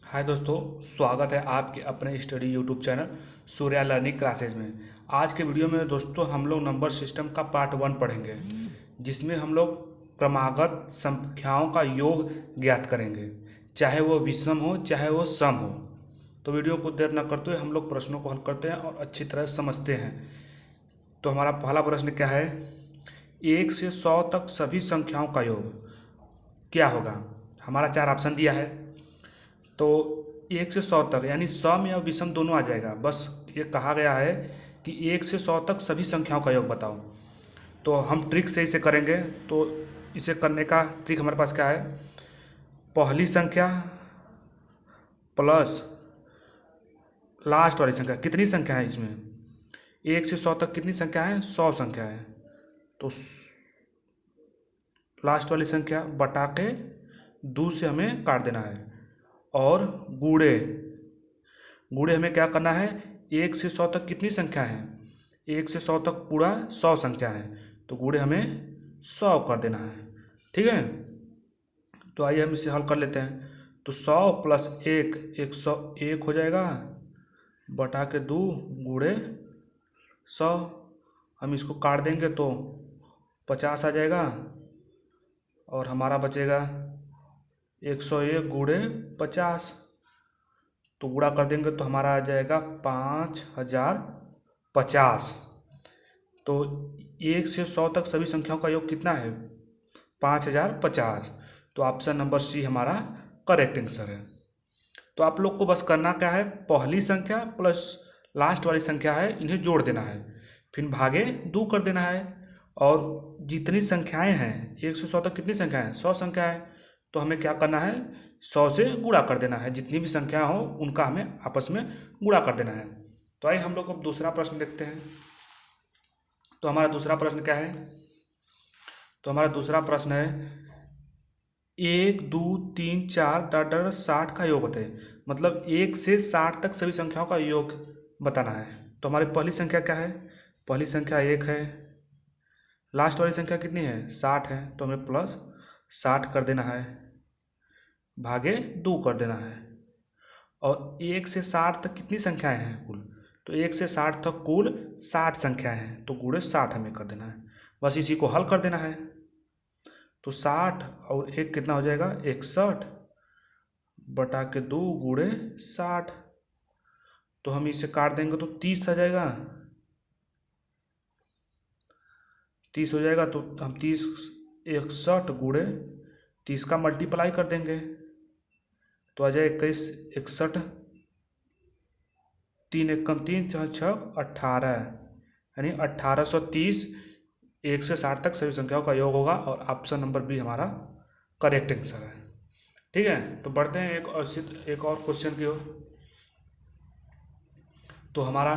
हाय दोस्तों, स्वागत है आपके अपने study YouTube channel Surya learning classes में। आज के वीडियो में दोस्तों हम लोग नंबर सिस्टम का पार्ट 1 पढ़ेंगे, जिसमें हम लोग क्रमागत संख्याओं का योग ज्ञात करेंगे, चाहे वो विषम हो चाहे वो सम हो। तो वीडियो को देर न करते हुए हम लोग प्रश्नों को हल करते हैं और अच्छी तरह समझते हैं। तो हमारा पहला प्रश्न क्या है? 1 से 100 तक सभी संख्याओं का योग क्या होगा? हमारा 4 ऑप्शन दिया है। तो 1 से 100 तक यानी सम या विषम दोनों आ जाएगा। बस ये कहा गया है कि 1 से 100 तक सभी संख्याओं का योग बताओ। तो हम ट्रिक से इसे करेंगे। तो इसे करने का ट्रिक हमारे पास क्या है? पहली संख्या प्लस लास्ट वाली संख्या। कितनी संख्या है इसमें? 1 से 100 तक कितनी संख्या है? 100 संख्या है। तो लास्ट वाली संख्या बटा के 2 से हमें काट देना है। और गुणे गुणे हमें क्या करना है? 1 से 100 तक कितनी संख्या है? 1 से 100 तक पूरा 100 संख्या है। तो गुणे हमें 100 कर देना है। ठीक है। तो आइए हम इसे हल कर लेते हैं। तो 100 प्लस 1 101 हो जाएगा, बटा के 2 गुणे 100। हम इसको काट देंगे तो 50 आ जाएगा और हमारा बचेगा 101 गुणे 50। तो गुणा कर देंगे तो हमारा आ जाएगा 5050। तो 1 से 100 तक सभी संख्याओं का योग कितना है? 5050। तो ऑप्शन नंबर सी हमारा करेक्ट आंसर है। तो आप लोग को बस करना क्या है? पहली संख्या प्लस लास्ट वाली संख्या है, इन्हें जोड़ देना है, फिर भागे 2 कर देना है। और जितनी संख्याएं हैं 1 से 100 तक कितनी संख्याएं हैं? 100 संख्या है। तो हमें क्या करना है? 100 से गुणा कर देना है। जितनी भी संख्या हो उनका हमें आपस में गुणा कर देना है। तो आइए हम लोग अब दूसरा प्रश्न देखते हैं। तो हमारा दूसरा प्रश्न क्या है? तो हमारा दूसरा प्रश्न है 1 2 3 4 डॉट डॉट 60 का योग बताइए। मतलब 1 से 60 तक सभी संख्याओं का योग बताना है। तो हमारी पहली संख्या क्या है? पहली संख्या 1 है। लास्ट वाली संख्या कितनी है? 60 है। तो हमें प्लस 60 कर देना है, भागे 2 कर देना है। और 1 से 60 तक कितनी संख्याएं हैं कुल? तो 1 से 60 तक कुल 60 संख्याएं हैं। तो गुणे 60 हमें कर देना है। बस इसी को हल कर देना है। तो 60 और 1 कितना हो जाएगा? 61, बटा के 2 गुणे 60। तो हम इसे काट देंगे तो 30 आ जाएगा। 30 हो जाएगा। तो हम 30 61 गुणे 30 का मल्टीप्लाई कर देंगे तो आ जाए 21 61, 3 एकम 3 छः छः 18, यानी 1830। 1 से 60 तक सभी संख्याओं का योग होगा और ऑप्शन नंबर बी हमारा करेक्ट आंसर है। ठीक है। तो बढ़ते हैं एक और क्वेश्चन की ओर। तो हमारा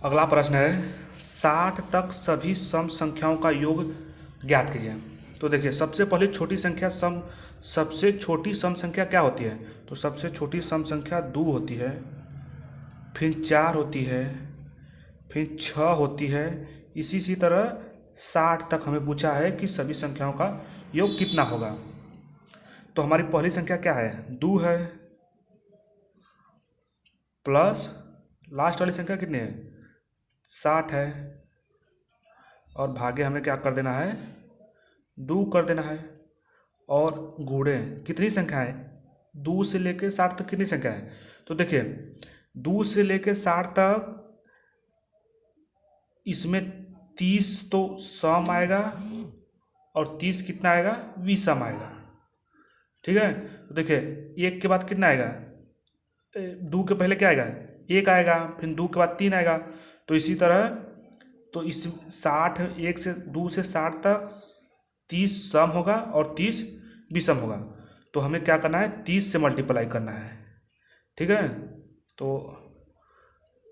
अगला प्रश्न है 60 तक सभी सम संख्याओं का योग ज्ञात कीजिए। तो देखिए, सबसे पहले छोटी संख्या सम सबसे छोटी सम संख्या क्या होती है? तो सबसे छोटी सम संख्या 2 होती है, फिर 4 होती है, फिर 6 होती है। इसी तरह 60 तक हमें पूछा है कि सभी संख्याओं का योग कितना होगा। तो हमारी पहली संख्या क्या है? 2 है, प्लस लास्ट वाली संख्या कितनी है? 60 है। और भागे हमें क्या कर देना है? 2 कर देना है। और गुणे कितनी संख्या है? 2 से लेके 60 तक कितनी संख्या है? तो देखिए, 2 से लेके 60 तक इसमें 30 तो सम आएगा और 30 कितना आएगा? विषम आएगा। ठीक है। तो देखिए, 1 के बाद कितना आएगा? 2 के पहले क्या आएगा? 1 आएगा, फिर 2 के बाद 3 आएगा। तो इसी तरह तो इस 60 1 से 2 से 60 तक 30 सम होगा और 30 विषम होगा। तो हमें क्या करना है? 30 से मल्टीप्लाई करना है। ठीक है। तो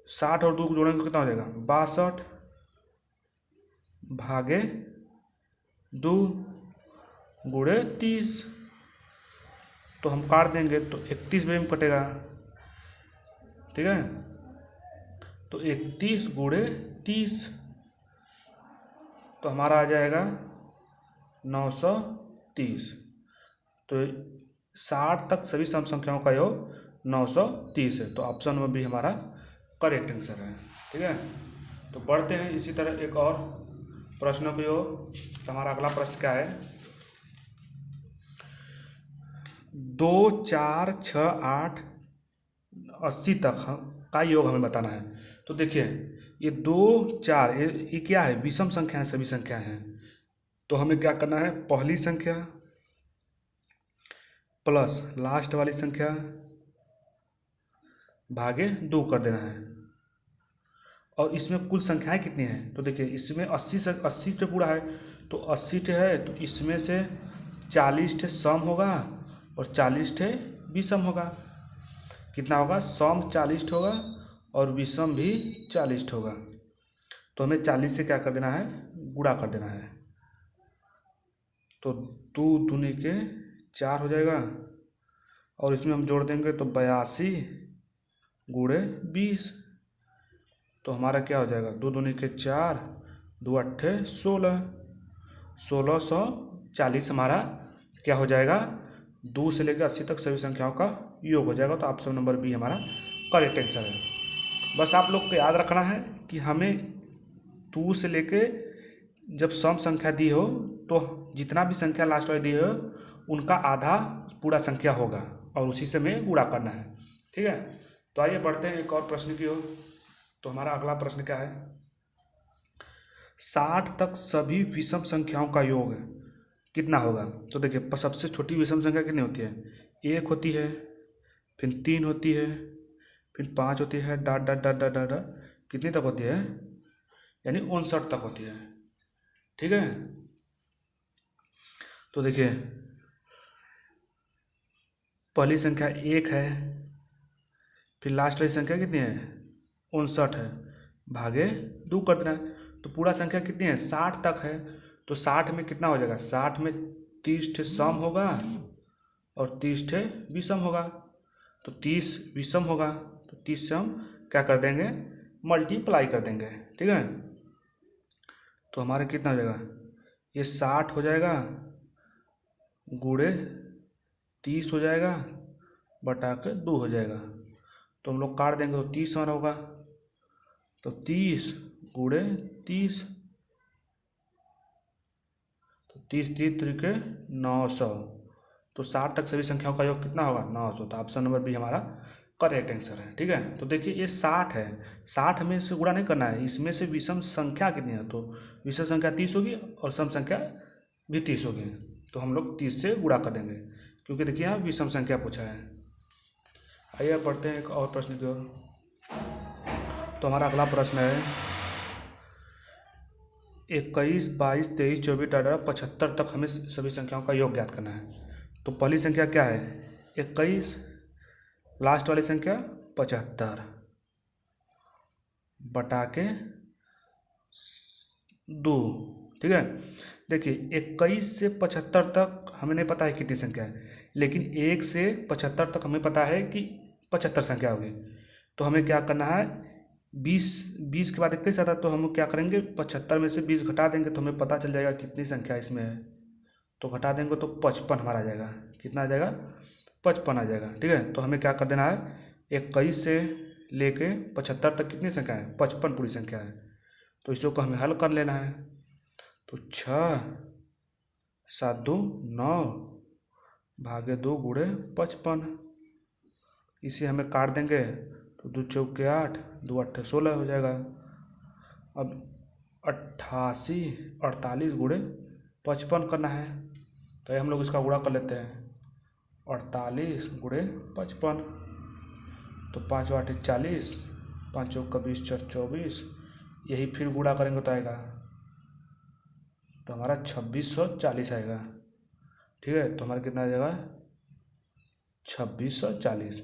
60 और 2 को जोड़ेंगे तो कितना हो जाएगा? 62 भागे 2 गुणे 30। तो हम काट देंगे तो 31 में कटेगा। ठीक है। तो 31 गुणे 30 तो हमारा आ जाएगा 930। तो 60 तक सभी सम संख्याओं का योग 930 है। तो ऑप्शन नंबर बी हमारा करेक्ट आंसर है। ठीक है, तो बढ़ते हैं इसी तरह एक और प्रश्नों की ओर। तो हमारा अगला प्रश्न क्या है, 2, 4, 6, 8, 80 तक का योग हमें बताना है। तो देखिए ये 2, 4 ये क्या है, विषम संख्या है, सभी संख्या हैं। तो हमें क्या करना है, पहली संख्या प्लस लास्ट वाली संख्या भागे 2 कर देना है। और इसमें कुल संख्याएं कितनी हैं, तो देखिए इसमें 80 से पूरा है, तो 80 ठे है, तो इसमें से 40 ठे सम होगा और 40 ठे विषम होगा। कितना होगा, सम 40 ठे होगा और विषम भी 40 ठे होगा। तो हमें 40 से क्या कर देना है, गुणा कर देना है। तो 2 दूनी के 4 हो जाएगा और इसमें हम जोड़ देंगे तो 82 गुणे 20। तो हमारा क्या हो जाएगा, 2 दूनी के 4, 2 अट्ठे 16, 1640 हमारा क्या हो जाएगा, 2 से लेकर 80 तक सभी संख्याओं का योग हो जाएगा। तो ऑप्शन नंबर बी हमारा करेक्ट आंसर है। बस आप लोग को याद रखना है कि हमें 2 से लेके जब सम संख्या दी हो तो जितना भी संख्या लास्ट वाली दी हो उनका आधा पूरा संख्या होगा और उसी से हमें गुणा करना है। ठीक है, तो आइए बढ़ते हैं एक और प्रश्न की ओर। तो हमारा अगला प्रश्न क्या है, 60 तक सभी विषम संख्याओं का योग कितना होगा। तो देखिए सबसे छोटी विषम संख्या कितनी होती है, 1 होती है, फिर 3 होती है, फिर 5 होती है, dot dot dot dot dot कितनी तक होती है, यानी 59 तक होती है। ठीक है, तो देखिए पहली संख्या 1 है, फिर लास्ट वाली संख्या कितनी है, 59 है, भागे 2 कर देना है। तो पूरा संख्या कितनी है, 60 तक है। तो 60 में कितना हो जाएगा, 60 में 30 ठे सम होगा और 30 ठे विषम होगा। तो 30 विषम होगा, तो 30 से हम क्या कर देंगे, मल्टीप्लाई कर देंगे। ठीक है, तो हमारा कितना हो जाएगा, ये 60 हो जाएगा गुणे 30 हो जाएगा बटा के 2 हो जाएगा। तो हम लोग काट देंगे तो 30 हमारा होगा। तो 30 गुणे 30, तो 30 30 त्रिके 900। तो 60 तक सभी संख्याओं का योग कितना होगा, 900। तो ऑप्शन नंबर बी हमारा करेक्ट आंसर है। ठीक है, तो देखिए ये 60 है, 60 में से गुणा नहीं करना है, इसमें से विषम संख्या कितनी है, तो विषम संख्या 30 होगी और सम संख्या भी 30 होगी। तो हम लोग 30 से गुणा कर देंगे क्योंकि देखिए यहाँ विषम संख्या पूछा है। आइए अब पढ़ते हैं एक और प्रश्न की ओर। तो हमारा अगला प्रश्न है 21, 22, 23, 24, 18, 75 तक हमें सभी संख्याओं का योग ज्ञात करना है। तो पहली संख्या क्या है, 21, लास्ट वाली संख्या 75 बटा के 2। ठीक है, देखिए 21 से 75 तक हमें नहीं पता है कितनी संख्या है, लेकिन 1 से 75 तक हमें पता है कि 75 संख्या होगी। तो हमें क्या करना है, 20 के बाद 21 आता है, तो हम क्या करेंगे 75 में से 20 घटा देंगे तो हमें पता चल जाएगा कितनी संख्या इसमें है। तो घटा देंगे तो 55 हमारा आ जाएगा। कितना आ जाएगा, 55 आ जाएगा। ठीक है, तो हमें क्या कर देना है, 21 से लेके 75 तक कितनी संख्या है, 55 पूरी संख्या है। तो इसको हमें हल कर लेना है। तो 6 7 2 9 भागे 2 गुणे 55, इसे हमें काट देंगे तो 2 चौके 8, 2 अट्ठे 16 हो जाएगा। अब 88 48 गुणे 55 करना है, तो हम लोग इसका गुणा कर लेते हैं। 48 गुणे 55, तो 5 8 40, 5 चौका 20 4 24, यही फिर गुणा करेंगे तो आएगा, तो हमारा 2640 आएगा। ठीक है, तो हमारा कितना आ जाएगा, 2640।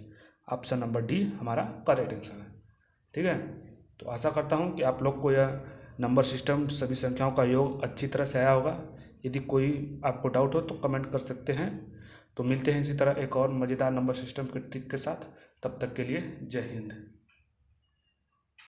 ऑप्शन नंबर डी हमारा करेक्ट आंसर है। ठीक है, तो आशा करता हूँ कि आप लोग को यह नंबर सिस्टम सभी संख्याओं का योग अच्छी तरह से आया होगा। यदि कोई आपको डाउट हो तो कमेंट कर सकते हैं। तो मिलते हैं इसी तरह एक और मज़ेदार नंबर सिस्टम के ट्रिक के साथ, तब तक के लिए जय हिंद।